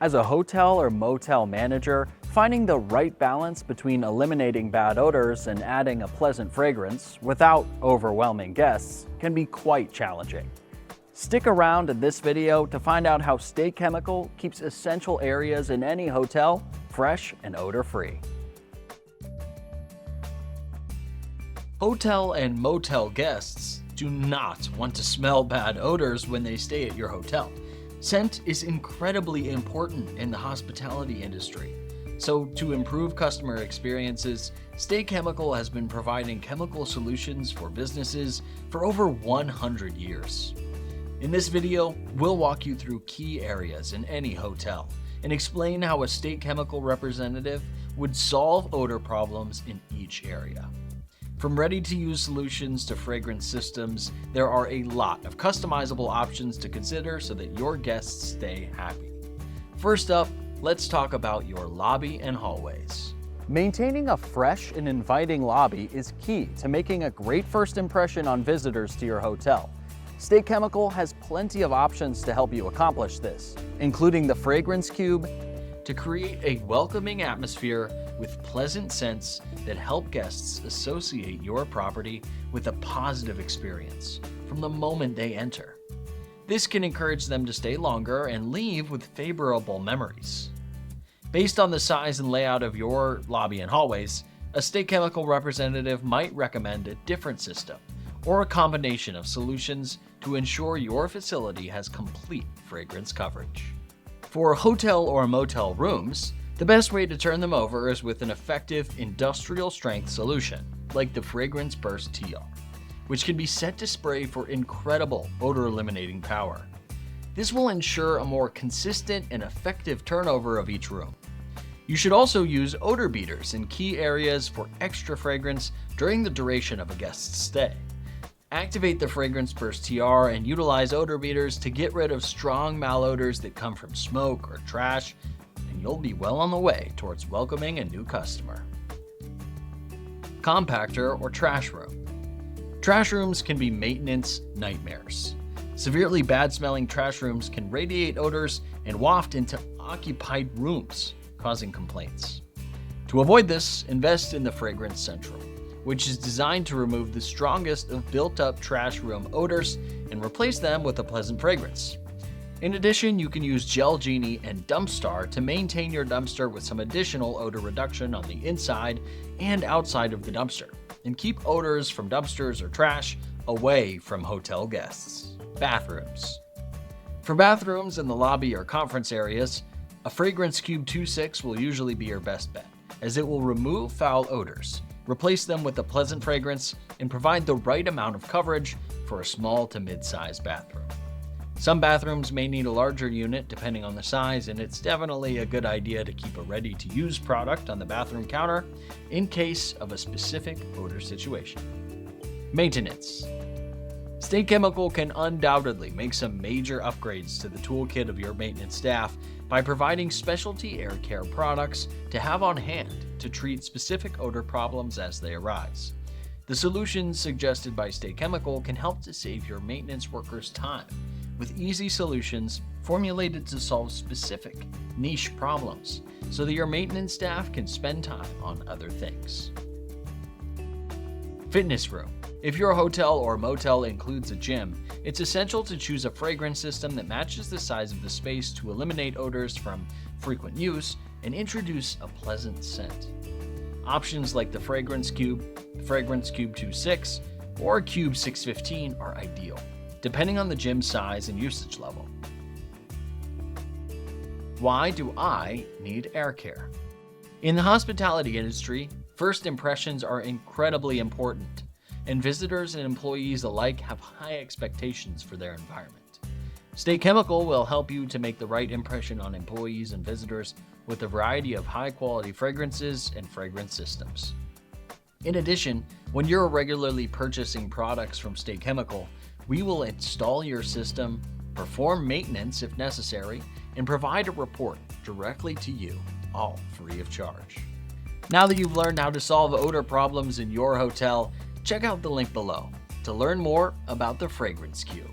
As a hotel or motel manager, finding the right balance between eliminating bad odors and adding a pleasant fragrance without overwhelming guests can be quite challenging. Stick around in this video to find out how State Chemical keeps essential areas in any hotel fresh and odor-free. Hotel and motel guests do not want to smell bad odors when they stay at your hotel. Scent is incredibly important in the hospitality industry. So to improve customer experiences, State Chemical has been providing chemical solutions for businesses for over 100 years. In this video, we'll walk you through key areas in any hotel and explain how a State Chemical representative would solve odor problems in each area. From ready-to-use solutions to fragrance systems, there are a lot of customizable options to consider so that your guests stay happy. First up, let's talk about your lobby and hallways. Maintaining a fresh and inviting lobby is key to making a great first impression on visitors to your hotel. State Chemical has plenty of options to help you accomplish this, including the Fragrance Cube, to create a welcoming atmosphere with pleasant scents that help guests associate your property with a positive experience from the moment they enter. This can encourage them to stay longer and leave with favorable memories. Based on the size and layout of your lobby and hallways, a State Chemical representative might recommend a different system or a combination of solutions to ensure your facility has complete fragrance coverage. For hotel or motel rooms, the best way to turn them over is with an effective industrial strength solution, like the Fragrance Burst TR, which can be set to spray for incredible odor eliminating power. This will ensure a more consistent and effective turnover of each room. You should also use odor beaters in key areas for extra fragrance during the duration of a guest's stay. Activate the Fragrance Burst TR and utilize odor beaters to get rid of strong malodors that come from smoke or trash, and you'll be well on the way towards welcoming a new customer. Compactor or trash room. Trash rooms can be maintenance nightmares. Severely bad-smelling trash rooms can radiate odors and waft into occupied rooms, causing complaints. To avoid this, invest in the Fragrance Central, which is designed to remove the strongest of built-up trash room odors and replace them with a pleasant fragrance. In addition, you can use Gel Genie and Dumpstar to maintain your dumpster with some additional odor reduction on the inside and outside of the dumpster, and keep odors from dumpsters or trash away from hotel guests. Bathrooms. For bathrooms in the lobby or conference areas, a Fragrance Cube 2.6 will usually be your best bet, as it will remove foul odors, replace them with a pleasant fragrance, and provide the right amount of coverage for a small to mid-sized bathroom. Some bathrooms may need a larger unit depending on the size, and it's definitely a good idea to keep a ready-to-use product on the bathroom counter in case of a specific odor situation. Maintenance. State Chemical can undoubtedly make some major upgrades to the toolkit of your maintenance staff by providing specialty air care products to have on hand to treat specific odor problems as they arise. The solutions suggested by State Chemical can help to save your maintenance workers time with easy solutions formulated to solve specific niche problems so that your maintenance staff can spend time on other things. Fitness room. If your hotel or motel includes a gym, it's essential to choose a fragrance system that matches the size of the space to eliminate odors from frequent use and introduce a pleasant scent. Options like the Fragrance Cube 2.6, or Cube 615 are ideal, depending on the gym size and usage level. Why do I need air care? In the hospitality industry, first impressions are incredibly important, and visitors and employees alike have high expectations for their environment. State Chemical will help you to make the right impression on employees and visitors with a variety of high-quality fragrances and fragrance systems. In addition, when you're regularly purchasing products from State Chemical, we will install your system, perform maintenance if necessary, and provide a report directly to you, all free of charge. Now that you've learned how to solve odor problems in your hotel, check out the link below to learn more about the Fragrance Cube.